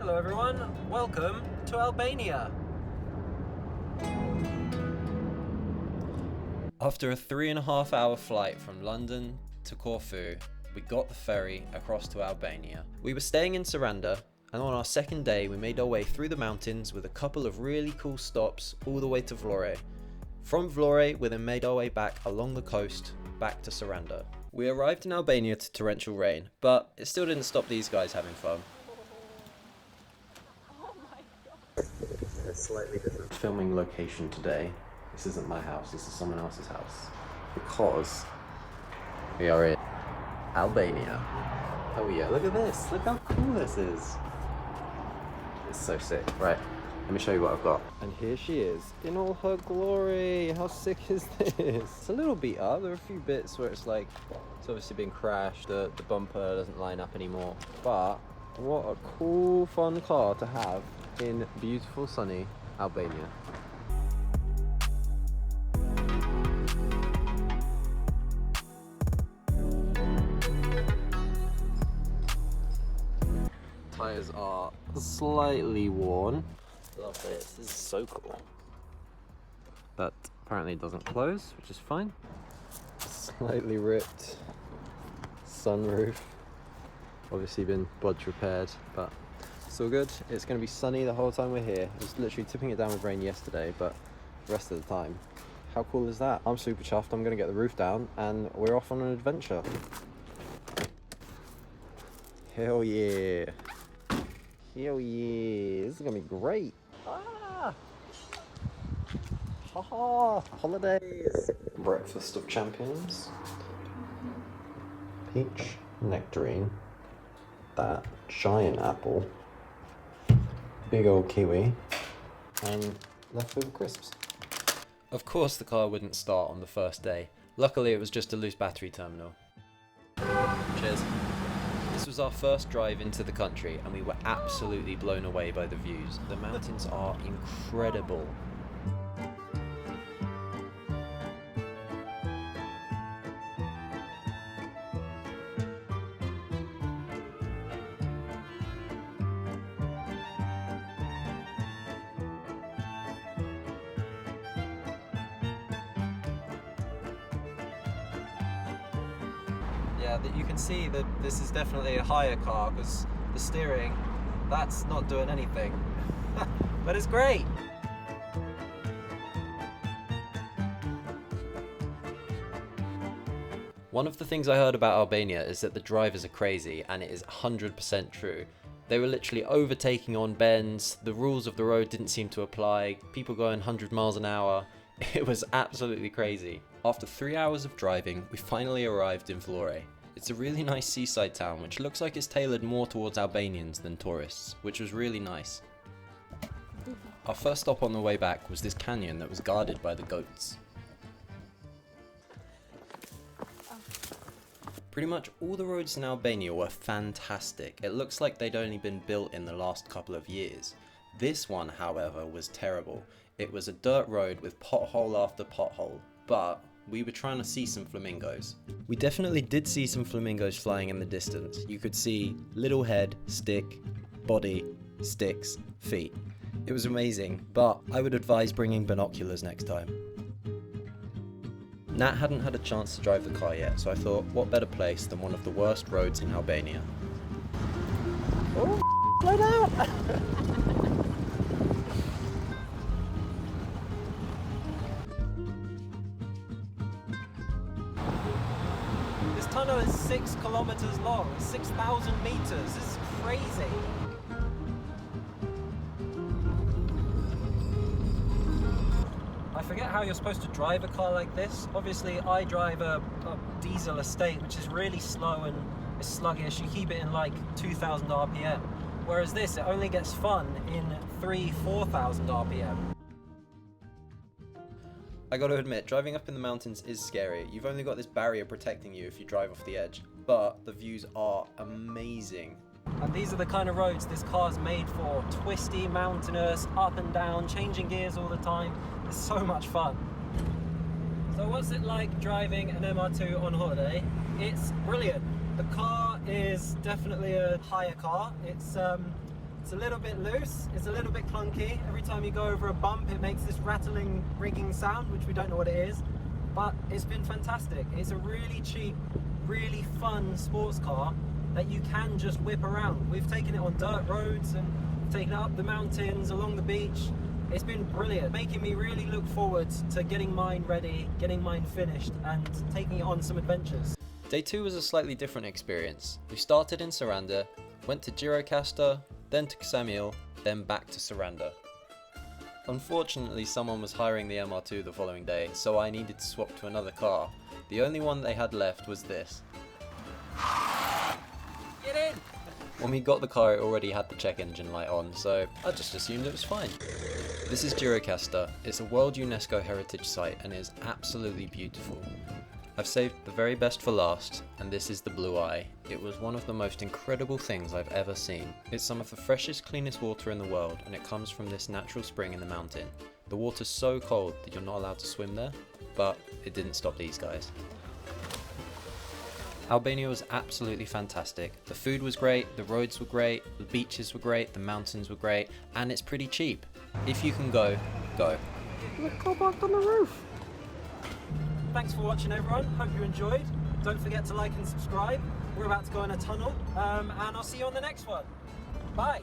Hello everyone, welcome to Albania. After a 3.5-hour flight from London to Corfu, we got the ferry across to Albania. We were staying in Saranda, and on our second day we made our way through the mountains with a couple of really cool stops all the way to Vlore. From Vlore we then made our way back along the coast, back to Saranda. We arrived in Albania to torrential rain, but it still didn't stop these guys having fun. A slightly different filming location today. This isn't my house, this is someone else's house. Because we are in Albania. Oh yeah, look at this, look how cool this is. It's so sick. Right, let me show you what I've got. And here she is, in all her glory. How sick is this? It's a little beat up, there are a few bits where it's like, it's obviously been crashed, the bumper doesn't line up anymore. But what a cool, fun car to have in beautiful sunny Albania. Tires are slightly worn. Love this. This is so cool. That apparently doesn't close, which is fine. Slightly ripped sunroof. Obviously been bodge repaired, but it's all good. It's going to be sunny the whole time we're here. It was literally tipping it down with rain yesterday, but the rest of the time. How cool is that? I'm super chuffed. I'm going to get the roof down and we're off on an adventure. Hell yeah. Hell yeah. This is going to be great. Ah! Ha-ha! Holidays! Breakfast of champions. Peach nectarine. That giant apple. Big old kiwi, and leftover crisps. Of course the car wouldn't start on the first day. Luckily it was just a loose battery terminal. Cheers. This was our first drive into the country and we were absolutely blown away by the views. The mountains are incredible. Yeah, that you can see that this is definitely a higher car because the steering, that's not doing anything. But it's great! One of the things I heard about Albania is that the drivers are crazy, and it is 100% true. They were literally overtaking on bends, the rules of the road didn't seem to apply, people going 100 miles an hour. It was absolutely crazy. After 3 hours of driving, we finally arrived in Vlore. It's a really nice seaside town which looks like it's tailored more towards Albanians than tourists, which was really nice. Our first stop on the way back was this canyon that was guarded by the goats. Pretty much all the roads in Albania were fantastic. It looks like they'd only been built in the last couple of years. This one, however, was terrible. It was a dirt road with pothole after pothole, but we were trying to see some flamingos. We definitely did see some flamingos flying in the distance. You could see little head, stick, body, sticks, feet. It was amazing, but I would advise bringing binoculars next time. Nat hadn't had a chance to drive the car yet, so I thought, what better place than one of the worst roads in Albania. Oh, slow down! This tunnel is 6 kilometers long, 6,000 meters. This is crazy. I forget how you're supposed to drive a car like this. Obviously, I drive a diesel estate, which is really slow and is sluggish. You keep it in like 2,000 RPM. Whereas this, it only gets fun in 4,000 RPM. I gotta admit, driving up in the mountains is scary. You've only got this barrier protecting you if you drive off the edge, but the views are amazing. And these are the kind of roads this car's made for. Twisty, mountainous, up and down, changing gears all the time. It's so much fun. So what's it like driving an MR2 on holiday? It's brilliant. The car is definitely a higher car. It's It's a little bit loose, it's a little bit clunky. Every time you go over a bump, it makes this rattling, ringing sound, which we don't know what it is. But it's been fantastic. It's a really cheap, really fun sports car that you can just whip around. We've taken it on dirt roads and taken it up the mountains, along the beach. It's been brilliant, making me really look forward to getting mine ready, getting mine finished, and taking it on some adventures. Day 2 was a slightly different experience. We started in Saranda, went to Gjirokastër, then to Ksamil, then back to Saranda. Unfortunately, someone was hiring the MR2 the following day, so I needed to swap to another car. The only one they had left was this. Get in! When we got the car, it already had the check engine light on, so I just assumed it was fine. This is Gjirokastër. It's a World UNESCO Heritage Site and is absolutely beautiful. I've saved the very best for last, and this is the Blue Eye. It was one of the most incredible things I've ever seen. It's some of the freshest, cleanest water in the world, and it comes from this natural spring in the mountain. The water's so cold that you're not allowed to swim there, but it didn't stop these guys. Albania was absolutely fantastic. The food was great, the roads were great, the beaches were great, the mountains were great, and it's pretty cheap. If you can go, go. Look, go back on the roof! Thanks for watching, everyone. Hope you enjoyed. Don't forget to like and subscribe. We're about to go in a tunnel, and I'll see you on the next one. Bye!